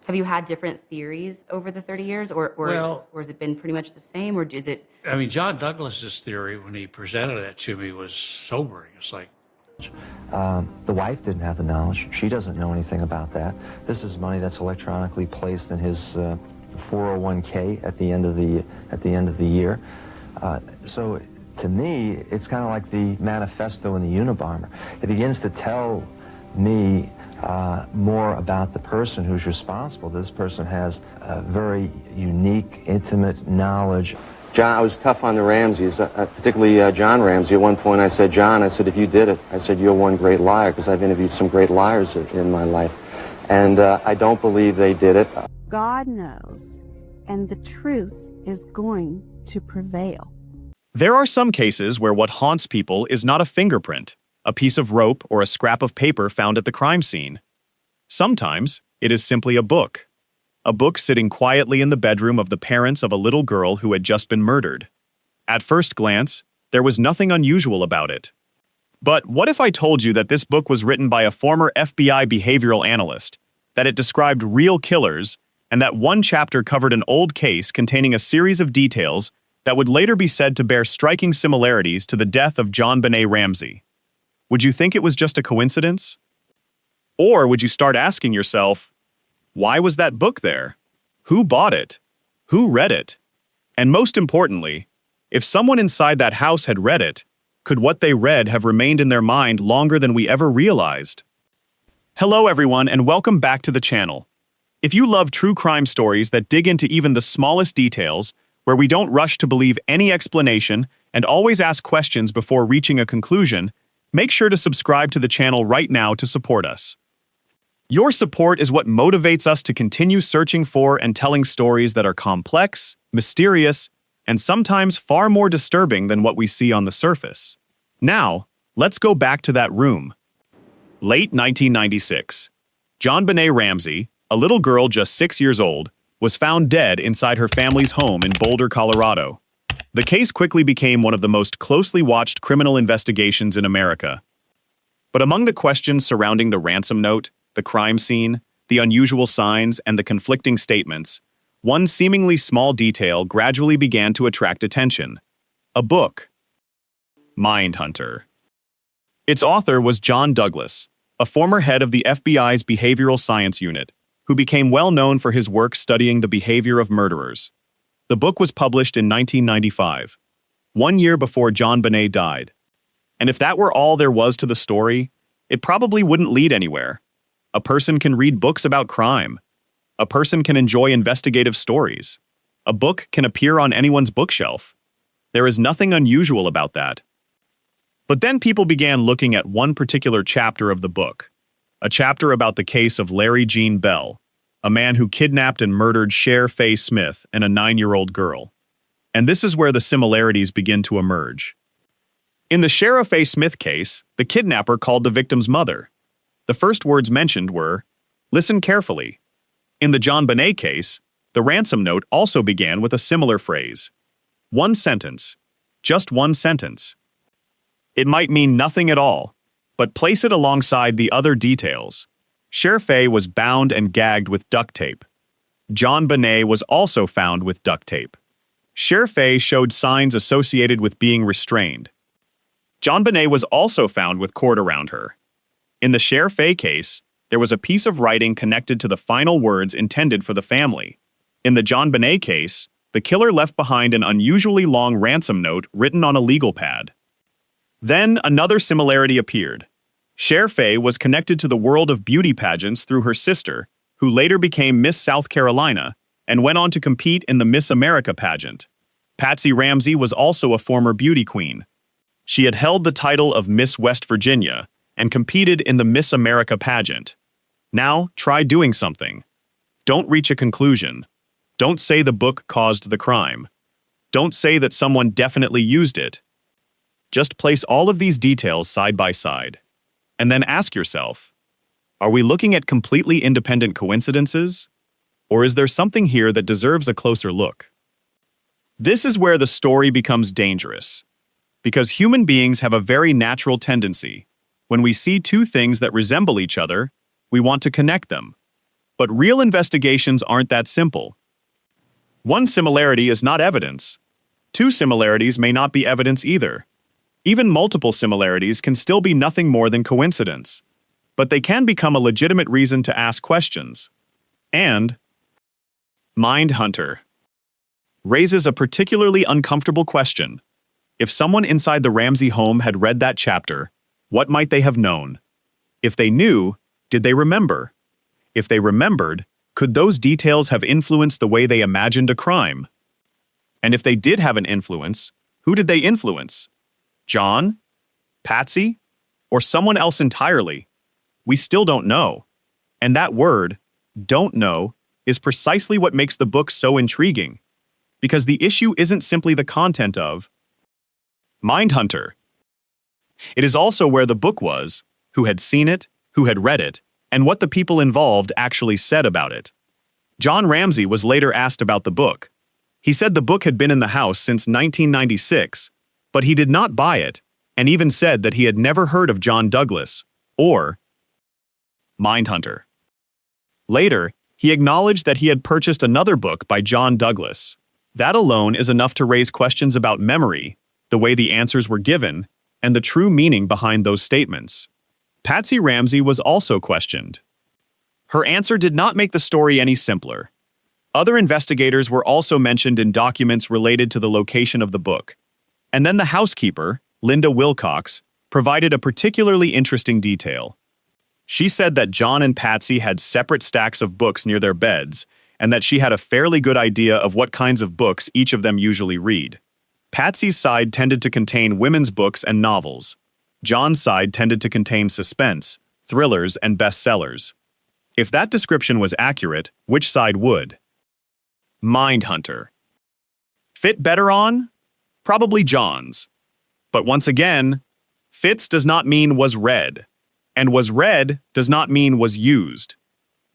Have you had different theories over the 30 years, Well, or has it been pretty much the same, or did it? I mean, John Douglas's theory, when he presented that to me, was sobering. It's like, The wife didn't have the knowledge. She doesn't know anything about that. This is money that's electronically placed in his 401k at the end of the year. So to me, it's kind of like the manifesto in the Unabomber. It begins to tell me more about the person who's responsible. This person has a very unique, intimate knowledge. John, I was tough on the Ramseys, particularly John Ramsey. At one point I said, John, I said, if you did it, I said, you're one great liar, because I've interviewed some great liars in my life. And I don't believe they did it. God knows, and the truth is going to prevail. There are some cases where what haunts people is not a fingerprint, a piece of rope, or a scrap of paper found at the crime scene. Sometimes it is simply a book. A book sitting quietly in the bedroom of the parents of a little girl who had just been murdered. At first glance, there was nothing unusual about it. But what if I told you that this book was written by a former FBI behavioral analyst, that it described real killers, and that one chapter covered an old case containing a series of details that would later be said to bear striking similarities to the death of JonBenet Ramsey? Would you think it was just a coincidence? Or would you start asking yourself, why was that book there? Who bought it? Who read it? And most importantly, if someone inside that house had read it, could what they read have remained in their mind longer than we ever realized? Hello everyone, and welcome back to the channel. If you love true crime stories that dig into even the smallest details, where we don't rush to believe any explanation and always ask questions before reaching a conclusion, make sure to subscribe to the channel right now to support us. Your support is what motivates us to continue searching for and telling stories that are complex, mysterious, and sometimes far more disturbing than what we see on the surface. Now, let's go back to that room. Late 1996. JonBenet Ramsey, a little girl just 6 years old, was found dead inside her family's home in Boulder, Colorado. The case quickly became one of the most closely watched criminal investigations in America. But among the questions surrounding the ransom note, the crime scene, the unusual signs, and the conflicting statements, one seemingly small detail gradually began to attract attention. A book. Mindhunter. Its author was John Douglas, a former head of the FBI's Behavioral Science Unit, who became well known for his work studying the behavior of murderers. The book was published in 1995, 1 year before JonBenet died. And if that were all there was to the story, it probably wouldn't lead anywhere. A person can read books about crime. A person can enjoy investigative stories. A book can appear on anyone's bookshelf. There is nothing unusual about that. But then people began looking at one particular chapter of the book, a chapter about the case of Larry Gene Bell, a man who kidnapped and murdered Cher Faye Smith and a 9-year-old girl. And this is where the similarities begin to emerge. In the Cher Faye Smith case, the kidnapper called the victim's mother. The first words mentioned were, "Listen carefully." In the JonBenet case, the ransom note also began with a similar phrase. One sentence. Just one sentence. It might mean nothing at all, but place it alongside the other details. Cher Faye was bound and gagged with duct tape. JonBenet was also found with duct tape. Cher Faye showed signs associated with being restrained. JonBenet was also found with cord around her. In the Cher Faye case, there was a piece of writing connected to the final words intended for the family. In the JonBenet case, the killer left behind an unusually long ransom note written on a legal pad. Then another similarity appeared. Cher Faye was connected to the world of beauty pageants through her sister, who later became Miss South Carolina and went on to compete in the Miss America pageant. Patsy Ramsey was also a former beauty queen. She had held the title of Miss West Virginia and competed in the Miss America pageant. Now, try doing something. Don't reach a conclusion. Don't say the book caused the crime. Don't say that someone definitely used it. Just place all of these details side by side. And then ask yourself, are we looking at completely independent coincidences? Or is there something here that deserves a closer look? This is where the story becomes dangerous. Because human beings have a very natural tendency. When we see two things that resemble each other, we want to connect them. But real investigations aren't that simple. One similarity is not evidence. Two similarities may not be evidence either. Even multiple similarities can still be nothing more than coincidence. But they can become a legitimate reason to ask questions. And Mindhunter raises a particularly uncomfortable question. If someone inside the Ramsey home had read that chapter, what might they have known? If they knew, did they remember? If they remembered, could those details have influenced the way they imagined a crime? And if they did have an influence, who did they influence? John? Patsy? Or someone else entirely? We still don't know. And that word, don't know, is precisely what makes the book so intriguing. Because the issue isn't simply the content of Mindhunter. It is also where the book was, who had seen it, who had read it, and what the people involved actually said about it. John Ramsey was later asked about the book. He said the book had been in the house since 1996, but he did not buy it, and even said that he had never heard of John Douglas, or Mindhunter. Later, he acknowledged that he had purchased another book by John Douglas. That alone is enough to raise questions about memory, the way the answers were given, and the true meaning behind those statements. Patsy Ramsey was also questioned. Her answer did not make the story any simpler. Other investigators were also mentioned in documents related to the location of the book. And then the housekeeper, Linda Wilcox, provided a particularly interesting detail. She said that John and Patsy had separate stacks of books near their beds, and that she had a fairly good idea of what kinds of books each of them usually read. Patsy's side tended to contain women's books and novels. John's side tended to contain suspense, thrillers, and bestsellers. If that description was accurate, which side would? Mindhunter. Fit better on? Probably John's. But once again, fits does not mean was read, and was read does not mean was used.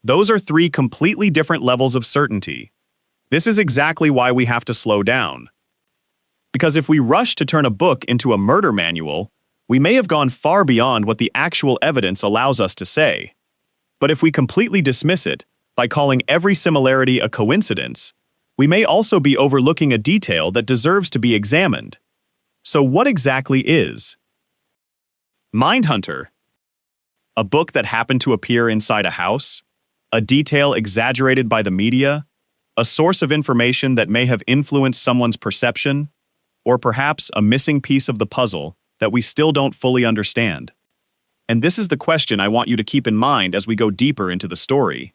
Those are three completely different levels of certainty. This is exactly why we have to slow down. Because if we rush to turn a book into a murder manual, we may have gone far beyond what the actual evidence allows us to say. But if we completely dismiss it, by calling every similarity a coincidence, we may also be overlooking a detail that deserves to be examined. So what exactly is Mindhunter? A book that happened to appear inside a house? A detail exaggerated by the media? A source of information that may have influenced someone's perception? Or perhaps a missing piece of the puzzle that we still don't fully understand? And this is the question I want you to keep in mind as we go deeper into the story.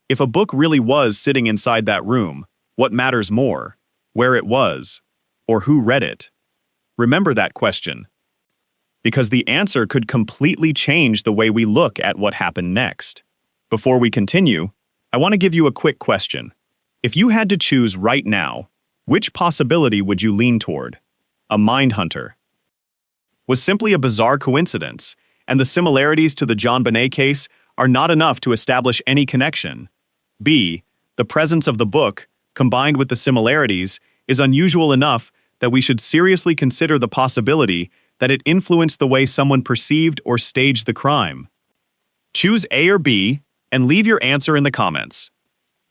If a book really was sitting inside that room, what matters more? Where it was? Or who read it? Remember that question. Because the answer could completely change the way we look at what happened next. Before we continue, I want to give you a quick question. If you had to choose right now, which possibility would you lean toward? A Mindhunter was simply a bizarre coincidence, and the similarities to the John Bonet case are not enough to establish any connection. B, the presence of the book, combined with the similarities, is unusual enough that we should seriously consider the possibility that it influenced the way someone perceived or staged the crime. Choose A or B, and leave your answer in the comments.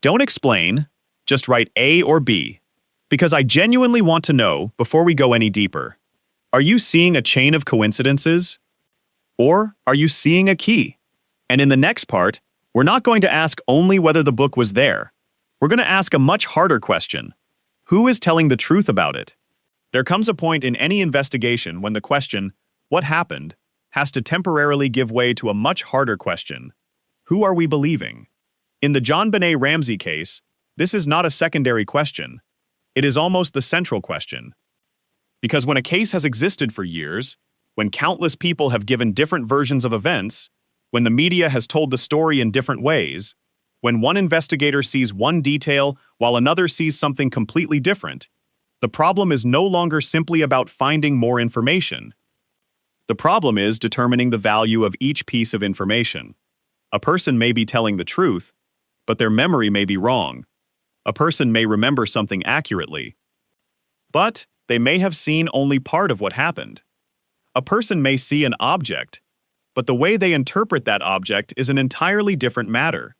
Don't explain, just write A or B, because I genuinely want to know before we go any deeper. Are you seeing a chain of coincidences? Or are you seeing a key? And in the next part, we're not going to ask only whether the book was there. We're going to ask a much harder question. Who is telling the truth about it? There comes a point in any investigation when the question, what happened, has to temporarily give way to a much harder question. Who are we believing? In the John Bonet Ramsey case, this is not a secondary question. It is almost the central question. Because when a case has existed for years, when countless people have given different versions of events, when the media has told the story in different ways, when one investigator sees one detail while another sees something completely different, the problem is no longer simply about finding more information. The problem is determining the value of each piece of information. A person may be telling the truth, but their memory may be wrong. A person may remember something accurately, but they may have seen only part of what happened. A person may see an object, but the way they interpret that object is an entirely different matter.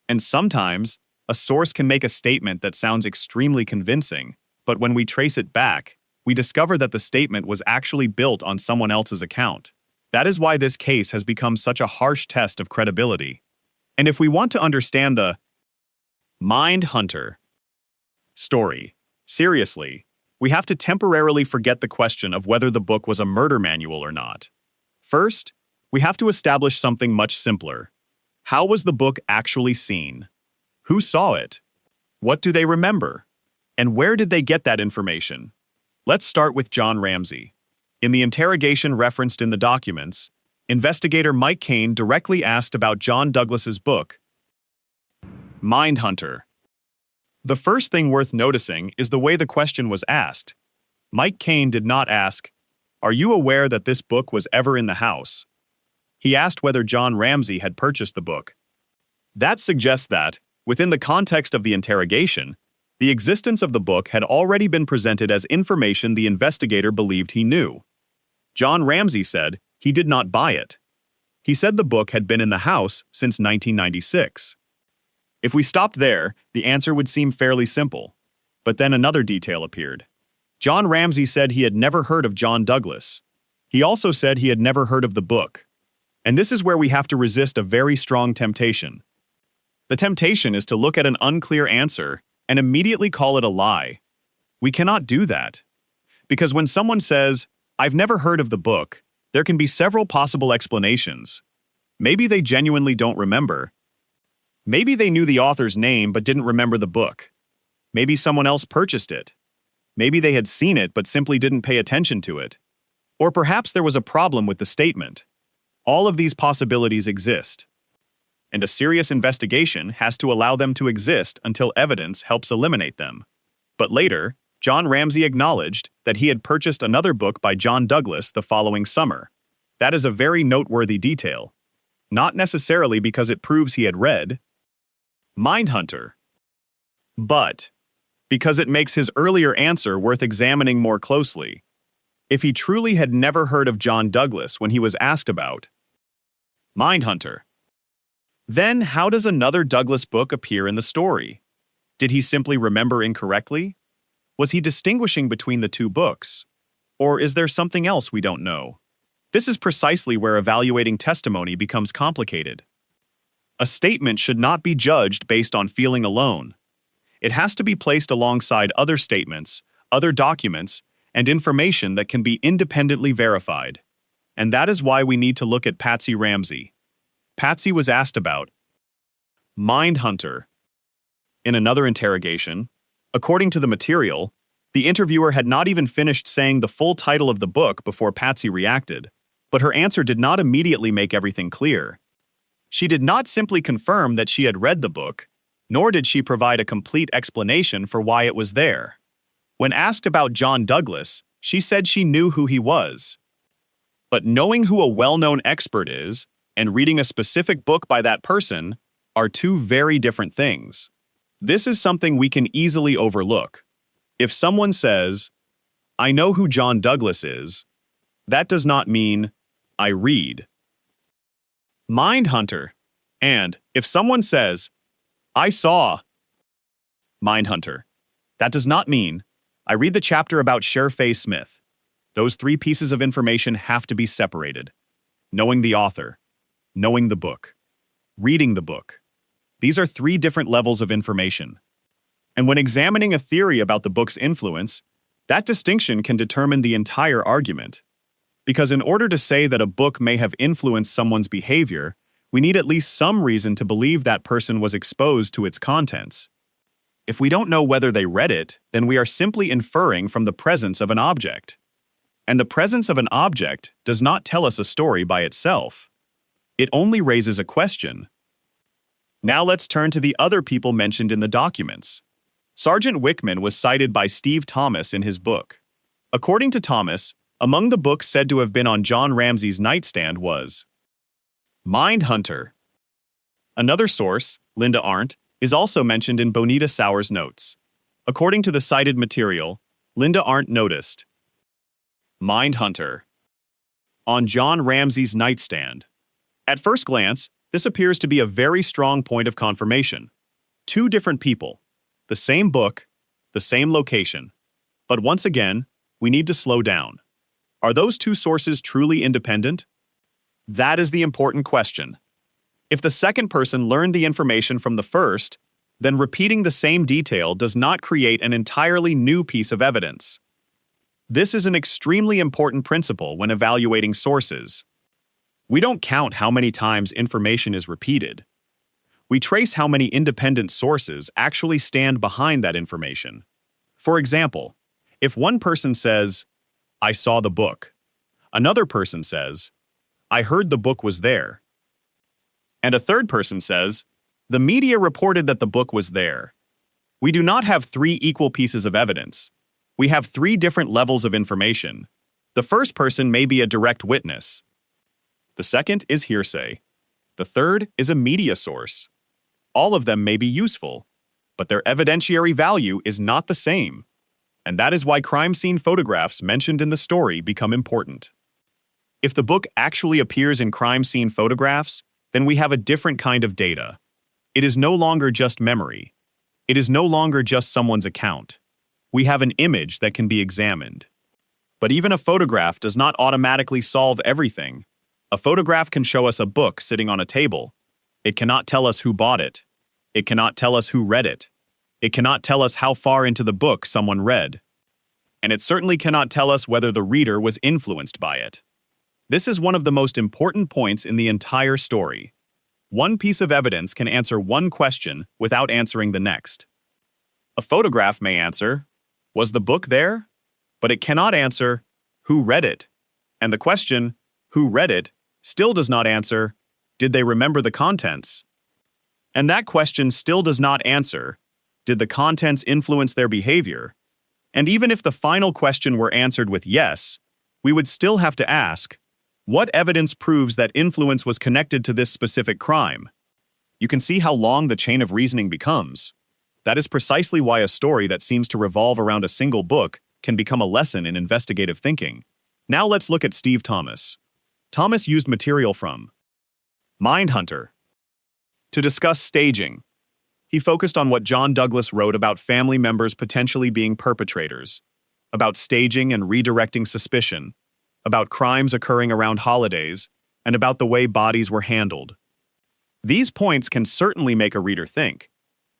And sometimes, a source can make a statement that sounds extremely convincing, but when we trace it back, we discover that the statement was actually built on someone else's account. That is why this case has become such a harsh test of credibility. And if we want to understand the Mind Hunter story seriously, we have to temporarily forget the question of whether the book was a murder manual or not. First, we have to establish something much simpler. How was the book actually seen? Who saw it? What do they remember? And where did they get that information? Let's start with John Ramsey. In the interrogation referenced in the documents, investigator Mike Kane directly asked about John Douglas's book, Mind Hunter. The first thing worth noticing is the way the question was asked. Mike Kane did not ask, "Are you aware that this book was ever in the house?" He asked whether John Ramsey had purchased the book. That suggests that, within the context of the interrogation, the existence of the book had already been presented as information the investigator believed he knew. John Ramsey said he did not buy it. He said the book had been in the house since 1996. If we stopped there, the answer would seem fairly simple. But then another detail appeared. John Ramsey said he had never heard of John Douglas. He also said he had never heard of the book. And this is where we have to resist a very strong temptation. The temptation is to look at an unclear answer and immediately call it a lie. We cannot do that. Because when someone says, "I've never heard of the book," there can be several possible explanations. Maybe they genuinely don't remember. Maybe they knew the author's name but didn't remember the book. Maybe someone else purchased it. Maybe they had seen it but simply didn't pay attention to it. Or perhaps there was a problem with the statement. All of these possibilities exist. And a serious investigation has to allow them to exist until evidence helps eliminate them. But later, John Ramsey acknowledged that he had purchased another book by John Douglas the following summer. That is a very noteworthy detail. Not necessarily because it proves he had read Mind Hunter, but because it makes his earlier answer worth examining more closely. If he truly had never heard of John Douglas when he was asked about Mind Hunter, then how does another Douglas book appear in the story? Did he simply remember incorrectly? Was he distinguishing between the two books? Or is there something else we don't know? This is precisely where evaluating testimony becomes complicated. A statement should not be judged based on feeling alone. It has to be placed alongside other statements, other documents, and information that can be independently verified. And that is why we need to look at Patsy Ramsey. Patsy was asked about Mind Hunter. In another interrogation, according to the material, the interviewer had not even finished saying the full title of the book before Patsy reacted, but her answer did not immediately make everything clear. She did not simply confirm that she had read the book, nor did she provide a complete explanation for why it was there. When asked about John Douglas, she said she knew who he was. But knowing who a well-known expert is and reading a specific book by that person are two very different things. This is something we can easily overlook. If someone says, "I know who John Douglas is," that does not mean, "I read Mind Hunter." And if someone says, "I saw Mind Hunter," that does not mean, "I read the chapter about Sherfay Smith." Those three pieces of information have to be separated. Knowing the author, knowing the book, reading the book. These are three different levels of information. And when examining a theory about the book's influence, that distinction can determine the entire argument. Because in order to say that a book may have influenced someone's behavior, we need at least some reason to believe that person was exposed to its contents. If we don't know whether they read it, then we are simply inferring from the presence of an object. And the presence of an object does not tell us a story by itself. It only raises a question. Now let's turn to the other people mentioned in the documents. Sergeant Wickman was cited by Steve Thomas in his book. According to Thomas, among the books said to have been on John Ramsey's nightstand was Mind Hunter. Another source, Linda Arndt, is also mentioned in Bonita Sauer's notes. According to the cited material, Linda Arndt noticed Mind Hunter on John Ramsey's nightstand. At first glance, This appears to be a very strong point of confirmation. Two different people, the same book, the same location. But once again, we need to slow down. Are those two sources truly independent? That is the important question. If the second person learned the information from the first, then repeating the same detail does not create an entirely new piece of evidence. This is an extremely important principle when evaluating sources. We don't count how many times information is repeated. We trace how many independent sources actually stand behind that information. For example, if one person says, "I saw the book," another person says, "I heard the book was there," and a third person says, "The media reported that the book was there." We do not have three equal pieces of evidence. We have three different levels of information. The first person may be a direct witness. The second is hearsay. The third is a media source. All of them may be useful, but their evidentiary value is not the same. And that is why crime scene photographs mentioned in the story become important. If the book actually appears in crime scene photographs, then we have a different kind of data. It is no longer just memory. It is no longer just someone's account. We have an image that can be examined. But even a photograph does not automatically solve everything. A photograph can show us a book sitting on a table. It cannot tell us who bought it. It cannot tell us who read it. It cannot tell us how far into the book someone read. And it certainly cannot tell us whether the reader was influenced by it. This is one of the most important points in the entire story. One piece of evidence can answer one question without answering the next. A photograph may answer, "Was the book there?" But it cannot answer, "Who read it?" And the question, "Who read it?" still does not answer, "Did they remember the contents?" And that question still does not answer, "Did the contents influence their behavior?" And even if the final question were answered with yes, we would still have to ask, what evidence proves that influence was connected to this specific crime? You can see how long the chain of reasoning becomes. That is precisely why a story that seems to revolve around a single book can become a lesson in investigative thinking. Now let's look at Steve Thomas. Thomas used material from Mindhunter to discuss staging. He focused on what John Douglas wrote about family members potentially being perpetrators, about staging and redirecting suspicion, about crimes occurring around holidays, and about the way bodies were handled. These points can certainly make a reader think,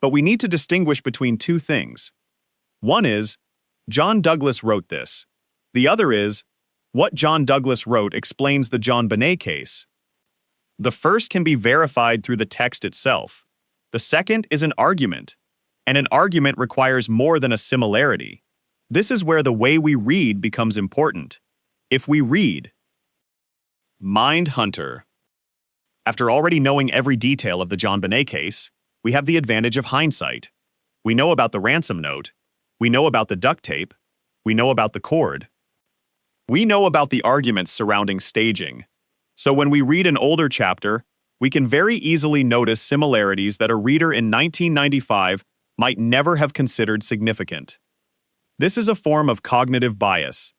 but we need to distinguish between two things. One is, John Douglas wrote this. The other is, what John Douglas wrote explains the John Bonet case. The first can be verified through the text itself. The second is an argument, and an argument requires more than a similarity. This is where the way we read becomes important. If we read Mindhunter, after already knowing every detail of the John Bonet case, we have the advantage of hindsight. We know about the ransom note. We know about the duct tape. We know about the cord. We know about the arguments surrounding staging. So when we read an older chapter, we can very easily notice similarities that a reader in 1995 might never have considered significant. This is a form of cognitive bias.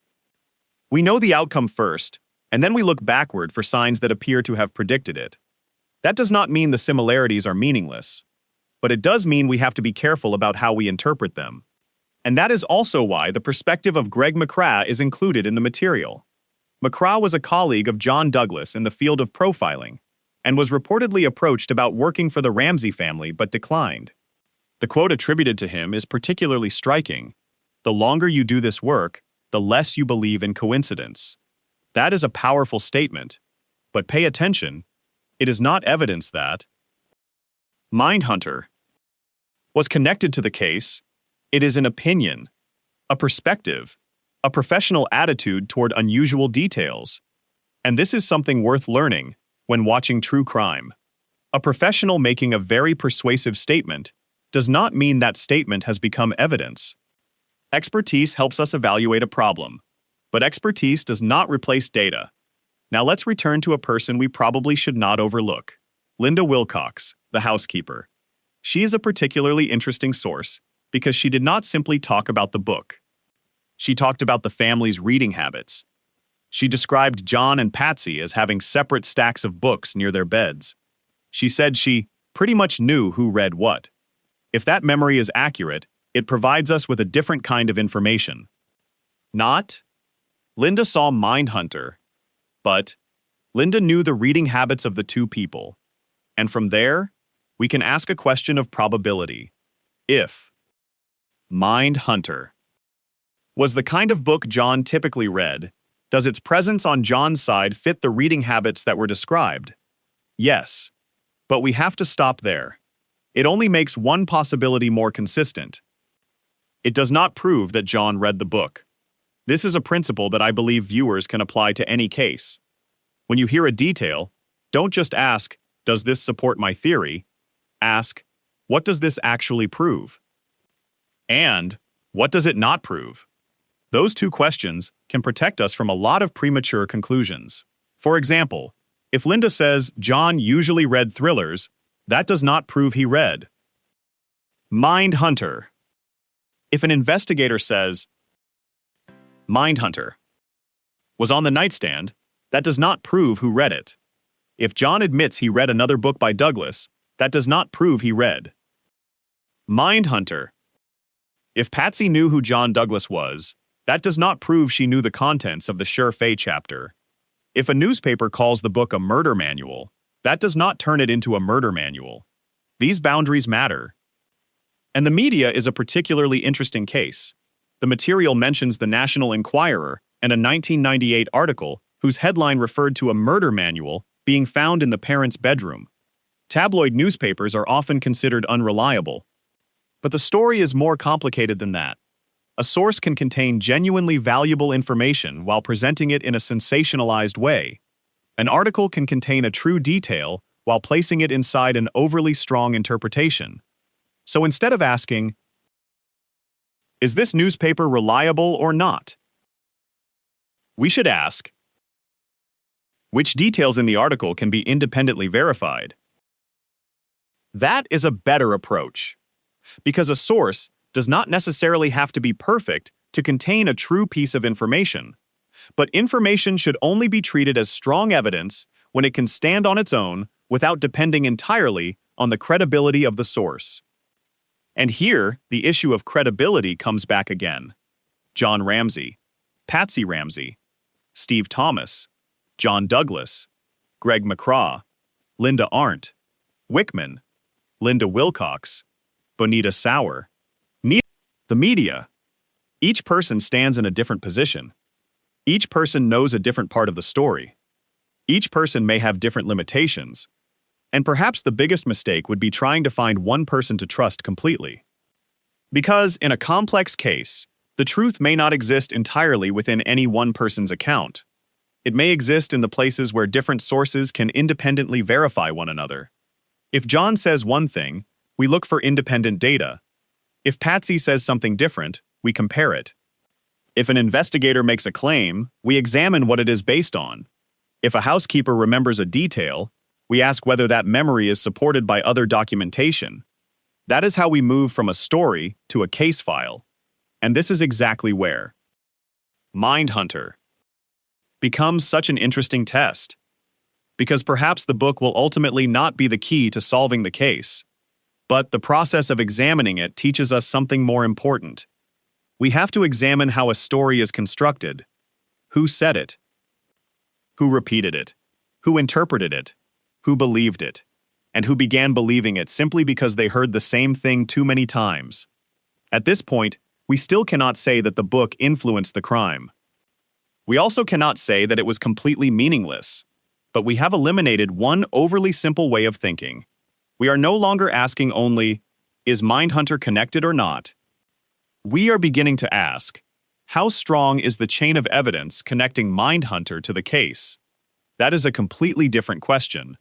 We know the outcome first, and then we look backward for signs that appear to have predicted it. That does not mean the similarities are meaningless, but it does mean we have to be careful about how we interpret them. And that is also why the perspective of Greg McCrae is included in the material. McCrae was a colleague of John Douglas in the field of profiling, and was reportedly approached about working for the Ramsey family but declined. The quote attributed to him is particularly striking. "The longer you do this work, the less you believe in coincidence." That is a powerful statement, but pay attention, it is not evidence that Mindhunter was connected to the case. It is an opinion, a perspective, a professional attitude toward unusual details. And this is something worth learning when watching true crime. A professional making a very persuasive statement does not mean that statement has become evidence. Expertise helps us evaluate a problem, but expertise does not replace data. Now let's return to a person we probably should not overlook. Linda Wilcox, the housekeeper. She is a particularly interesting source because she did not simply talk about the book. She talked about the family's reading habits. She described John and Patsy as having separate stacks of books near their beds. She said she pretty much knew who read what. If that memory is accurate, it provides us with a different kind of information. Not. Linda saw Mindhunter, but Linda knew the reading habits of the two people. And from there, we can ask a question of probability. If Mindhunter was the kind of book John typically read, does its presence on John's side fit the reading habits that were described? Yes, but we have to stop there. It only makes one possibility more consistent. It does not prove that John read the book. This is a principle that I believe viewers can apply to any case. When you hear a detail, don't just ask, "Does this support my theory?" Ask, "What does this actually prove?" And, "What does it not prove?" Those two questions can protect us from a lot of premature conclusions. For example, if Linda says John usually read thrillers, that does not prove he read Mindhunter. If an investigator says Mindhunter was on the nightstand, that does not prove who read it. If John admits he read another book by Douglas, that does not prove he read Mindhunter. If Patsy knew who John Douglas was, that does not prove she knew the contents of the Sure Fay chapter. If a newspaper calls the book a murder manual, that does not turn it into a murder manual. These boundaries matter. And the media is a particularly interesting case. The material mentions the National Enquirer and a 1998 article whose headline referred to a murder manual being found in the parents' bedroom. Tabloid newspapers are often considered unreliable. But the story is more complicated than that. A source can contain genuinely valuable information while presenting it in a sensationalized way. An article can contain a true detail while placing it inside an overly strong interpretation. So instead of asking, "Is this newspaper reliable or not?" we should ask, "Which details in the article can be independently verified?" That is a better approach, because a source does not necessarily have to be perfect to contain a true piece of information, but information should only be treated as strong evidence when it can stand on its own without depending entirely on the credibility of the source. And here, the issue of credibility comes back again. John Ramsey, Patsy Ramsey, Steve Thomas, John Douglas, Greg McCraw, Linda Arndt, Wickman, Linda Wilcox, Bonita Sauer. The media. Each person stands in a different position. Each person knows a different part of the story. Each person may have different limitations. And perhaps the biggest mistake would be trying to find one person to trust completely. Because in a complex case, the truth may not exist entirely within any one person's account. It may exist in the places where different sources can independently verify one another. If John says one thing, we look for independent data. If Patsy says something different, we compare it. If an investigator makes a claim, we examine what it is based on. If a housekeeper remembers a detail, we ask whether that memory is supported by other documentation. That is how we move from a story to a case file. And this is exactly where Mindhunter becomes such an interesting test. Because perhaps the book will ultimately not be the key to solving the case. But the process of examining it teaches us something more important. We have to examine how a story is constructed. Who said it? Who repeated it? Who interpreted it? Who believed it? And who began believing it simply because they heard the same thing too many times? At this point, we still cannot say that the book influenced the crime. We also cannot say that it was completely meaningless. But we have eliminated one overly simple way of thinking. We are no longer asking only, is Mindhunter connected or not? We are beginning to ask, how strong is the chain of evidence connecting Mindhunter to the case? That is a completely different question.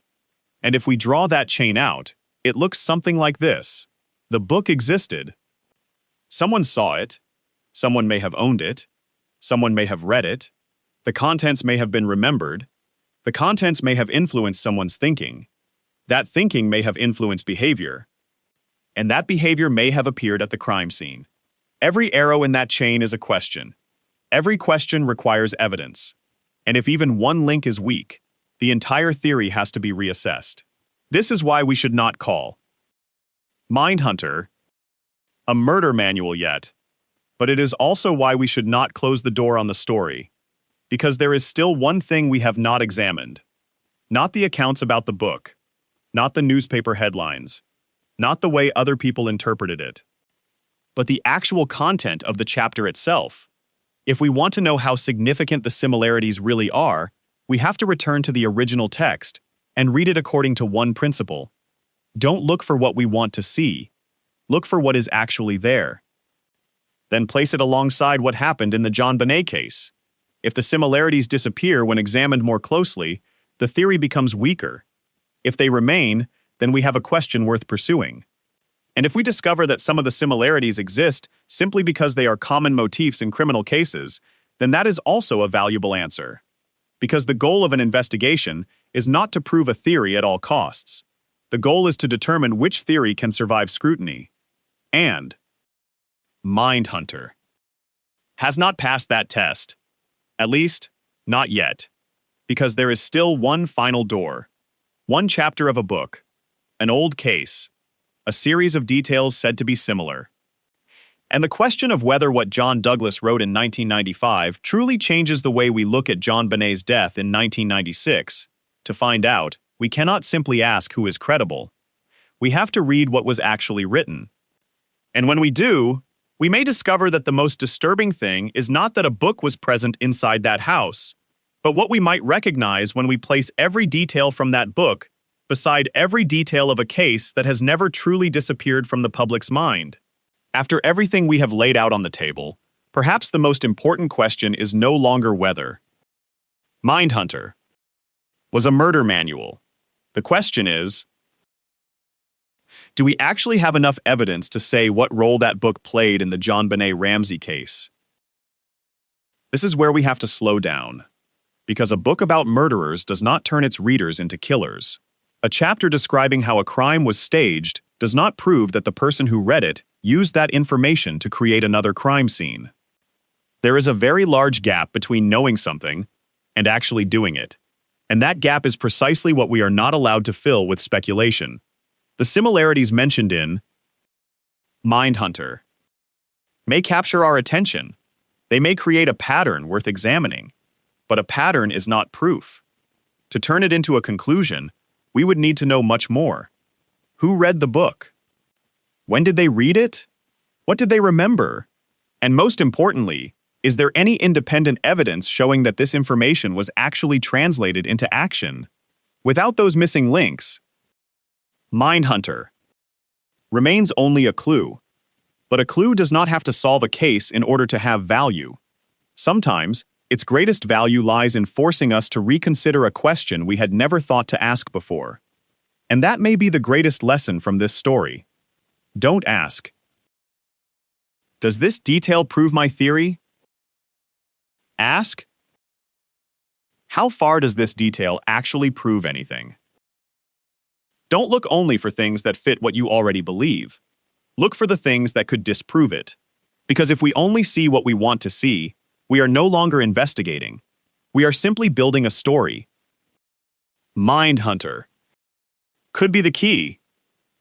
And if we draw that chain out, it looks something like this. The book existed. Someone saw it. Someone may have owned it. Someone may have read it. The contents may have been remembered. The contents may have influenced someone's thinking. That thinking may have influenced behavior. And that behavior may have appeared at the crime scene. Every arrow in that chain is a question. Every question requires evidence. And if even one link is weak, the entire theory has to be reassessed. This is why we should not call Mindhunter a murder manual yet, but it is also why we should not close the door on the story, because there is still one thing we have not examined. Not the accounts about the book, not the newspaper headlines, not the way other people interpreted it, but the actual content of the chapter itself. If we want to know how significant the similarities really are, we have to return to the original text and read it according to one principle. Don't look for what we want to see. Look for what is actually there. Then place it alongside what happened in the John Bonet case. If the similarities disappear when examined more closely, the theory becomes weaker. If they remain, then we have a question worth pursuing. And if we discover that some of the similarities exist simply because they are common motifs in criminal cases, then that is also a valuable answer. Because the goal of an investigation is not to prove a theory at all costs. The goal is to determine which theory can survive scrutiny. And Mindhunter has not passed that test. At least, not yet. Because there is still one final door. One chapter of a book. An old case. A series of details said to be similar. And the question of whether what John Douglas wrote in 1995 truly changes the way we look at John Bonet's death in 1996. To find out, we cannot simply ask who is credible. We have to read what was actually written. And when we do, we may discover that the most disturbing thing is not that a book was present inside that house, but what we might recognize when we place every detail from that book beside every detail of a case that has never truly disappeared from the public's mind. After everything we have laid out on the table, perhaps the most important question is no longer whether Mindhunter was a murder manual. The question is, do we actually have enough evidence to say what role that book played in the John Bonet Ramsey case? This is where we have to slow down, because a book about murderers does not turn its readers into killers. A chapter describing how a crime was staged does not prove that the person who read it used that information to create another crime scene. There is a very large gap between knowing something and actually doing it, and that gap is precisely what we are not allowed to fill with speculation. The similarities mentioned in Mindhunter may capture our attention. They may create a pattern worth examining, but a pattern is not proof. To turn it into a conclusion, we would need to know much more. Who read the book? When did they read it? What did they remember? And most importantly, is there any independent evidence showing that this information was actually translated into action? Without those missing links, Mindhunter remains only a clue. But a clue does not have to solve a case in order to have value. Sometimes, its greatest value lies in forcing us to reconsider a question we had never thought to ask before. And that may be the greatest lesson from this story. Don't ask, does this detail prove my theory? Ask, how far does this detail actually prove anything? Don't look only for things that fit what you already believe. Look for the things that could disprove it. Because if we only see what we want to see, we are no longer investigating. We are simply building a story. Mindhunter could be the key,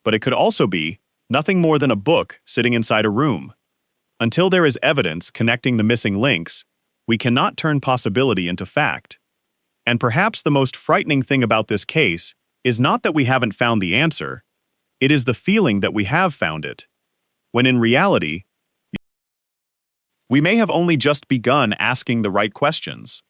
but it could also be nothing more than a book sitting inside a room. Until there is evidence connecting the missing links, we cannot turn possibility into fact. And perhaps the most frightening thing about this case is not that we haven't found the answer, it is the feeling that we have found it, when in reality, we may have only just begun asking the right questions.